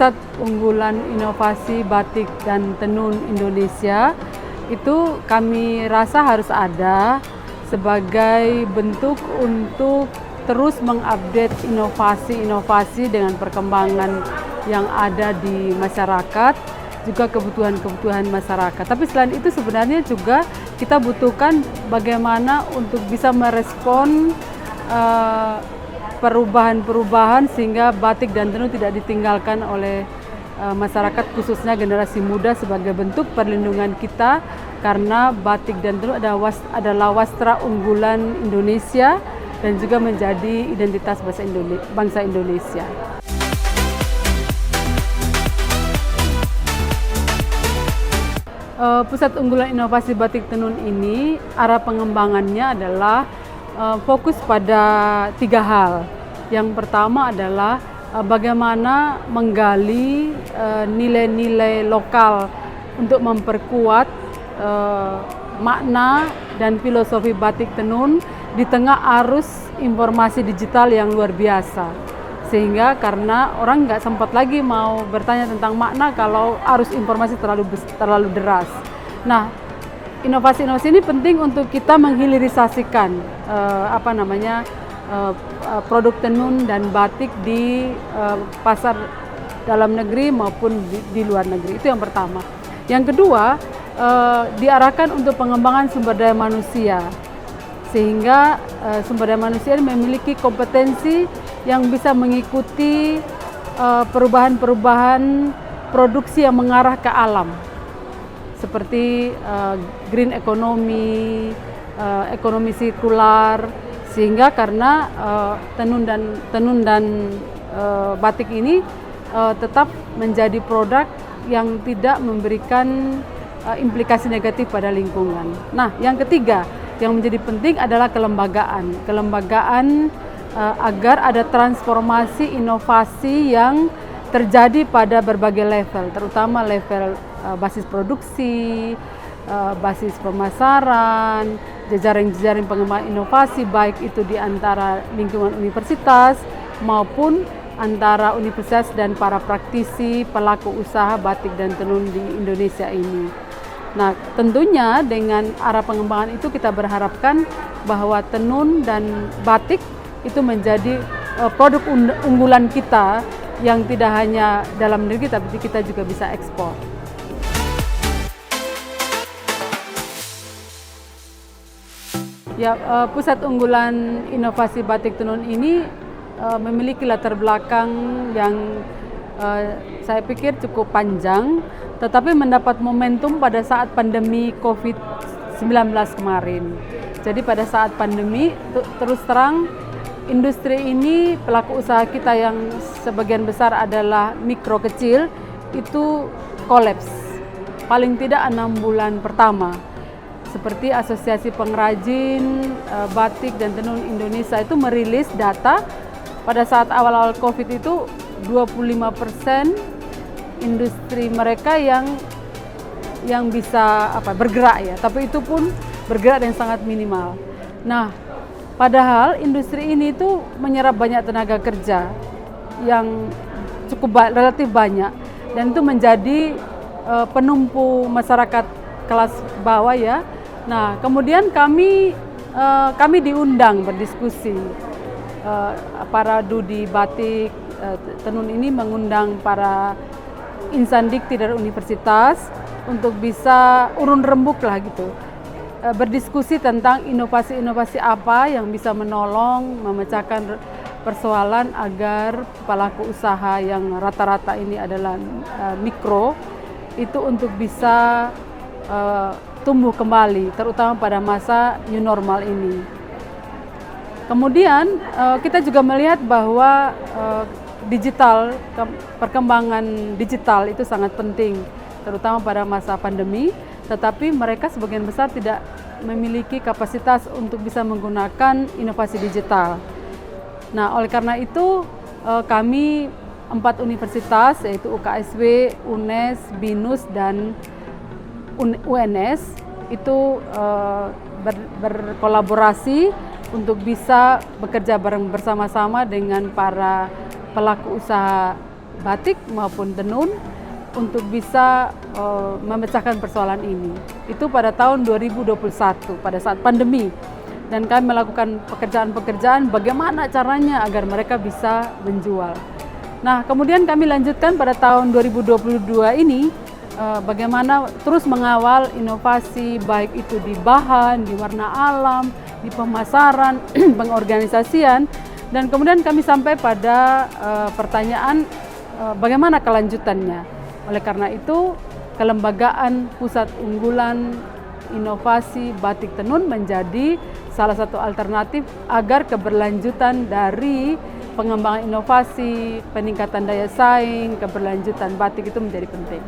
Pusat Unggulan Inovasi Batik dan Tenun Indonesia itu kami rasa harus ada sebagai bentuk untuk terus mengupdate inovasi-inovasi dengan perkembangan yang ada di masyarakat, juga kebutuhan-kebutuhan masyarakat. Tapi selain itu sebenarnya juga kita butuhkan bagaimana untuk bisa merespon perubahan-perubahan sehingga batik dan tenun tidak ditinggalkan oleh masyarakat, khususnya generasi muda, sebagai bentuk perlindungan kita karena batik dan tenun adalah wastra unggulan Indonesia dan juga menjadi identitas bangsa Indonesia. Pusat Unggulan Inovasi Batik Tenun ini arah pengembangannya adalah fokus pada 3 hal. Yang pertama adalah bagaimana menggali nilai-nilai lokal untuk memperkuat makna dan filosofi batik tenun di tengah arus informasi digital yang luar biasa. Sehingga karena orang nggak sempat lagi mau bertanya tentang makna kalau arus informasi terlalu deras. Nah, inovasi-inovasi ini penting untuk kita menghilirisasikan produk tenun dan batik di pasar dalam negeri maupun di luar negeri. Itu yang pertama. Yang kedua, diarahkan untuk pengembangan sumber daya manusia, sehingga sumber daya manusia ini memiliki kompetensi yang bisa mengikuti perubahan-perubahan produksi yang mengarah ke alam, seperti green economy, ekonomi sirkular, sehingga karena tenun dan batik ini tetap menjadi produk yang tidak memberikan implikasi negatif pada lingkungan. Nah, yang ketiga yang menjadi penting adalah kelembagaan agar ada transformasi inovasi yang terjadi pada berbagai level, terutama level basis produksi, basis pemasaran, jejaring-jejaring pengembangan inovasi, baik itu di antara lingkungan universitas maupun antara universitas dan para praktisi pelaku usaha batik dan tenun di Indonesia ini. Nah, tentunya dengan arah pengembangan itu kita berharapkan bahwa tenun dan batik itu menjadi produk unggulan kita yang tidak hanya dalam negeri tapi kita juga bisa ekspor. Ya, Pusat Unggulan Inovasi Batik Tenun ini memiliki latar belakang yang saya pikir cukup panjang, tetapi mendapat momentum pada saat pandemi COVID-19 kemarin. Jadi pada saat pandemi, terus terang industri ini, pelaku usaha kita yang sebagian besar adalah mikro kecil, itu kolaps. Paling tidak 6 bulan pertama. Seperti Asosiasi Pengrajin Batik dan Tenun Indonesia itu merilis data pada saat awal-awal COVID itu 25% industri mereka yang bisa bergerak ya, tapi itu pun bergerak yang sangat minimal. Nah, padahal industri ini tuh menyerap banyak tenaga kerja yang relatif banyak, dan itu menjadi penumpu masyarakat kelas bawah ya. Nah, kemudian kami diundang berdiskusi. Para Dudi Batik Tenun ini mengundang para insan dikti dari universitas untuk bisa urun rembuk lah gitu, berdiskusi tentang inovasi-inovasi apa yang bisa menolong memecahkan persoalan agar pelaku usaha yang rata-rata ini adalah mikro itu untuk bisa tumbuh kembali, terutama pada masa new normal ini. Kemudian kita juga melihat bahwa perkembangan digital itu sangat penting, terutama pada masa pandemi, tetapi mereka sebagian besar tidak memiliki kapasitas untuk bisa menggunakan inovasi digital. Nah, oleh karena itu kami 4 universitas, yaitu UKSW, UNES, BINUS, dan UNS, itu berkolaborasi untuk bisa bekerja bersama-sama dengan para pelaku usaha batik maupun tenun untuk bisa memecahkan persoalan ini. Itu pada tahun 2021 pada saat pandemi, dan kami melakukan pekerjaan-pekerjaan bagaimana caranya agar mereka bisa menjual. Nah, kemudian kami lanjutkan pada tahun 2022 ini bagaimana terus mengawal inovasi baik itu di bahan, di warna alam, di pemasaran, pengorganisasian, dan kemudian kami sampai pada pertanyaan bagaimana kelanjutannya. Oleh karena itu, kelembagaan Pusat Unggulan Inovasi Batik Tenun menjadi salah satu alternatif agar keberlanjutan dari pengembangan inovasi, peningkatan daya saing, keberlanjutan batik itu menjadi penting.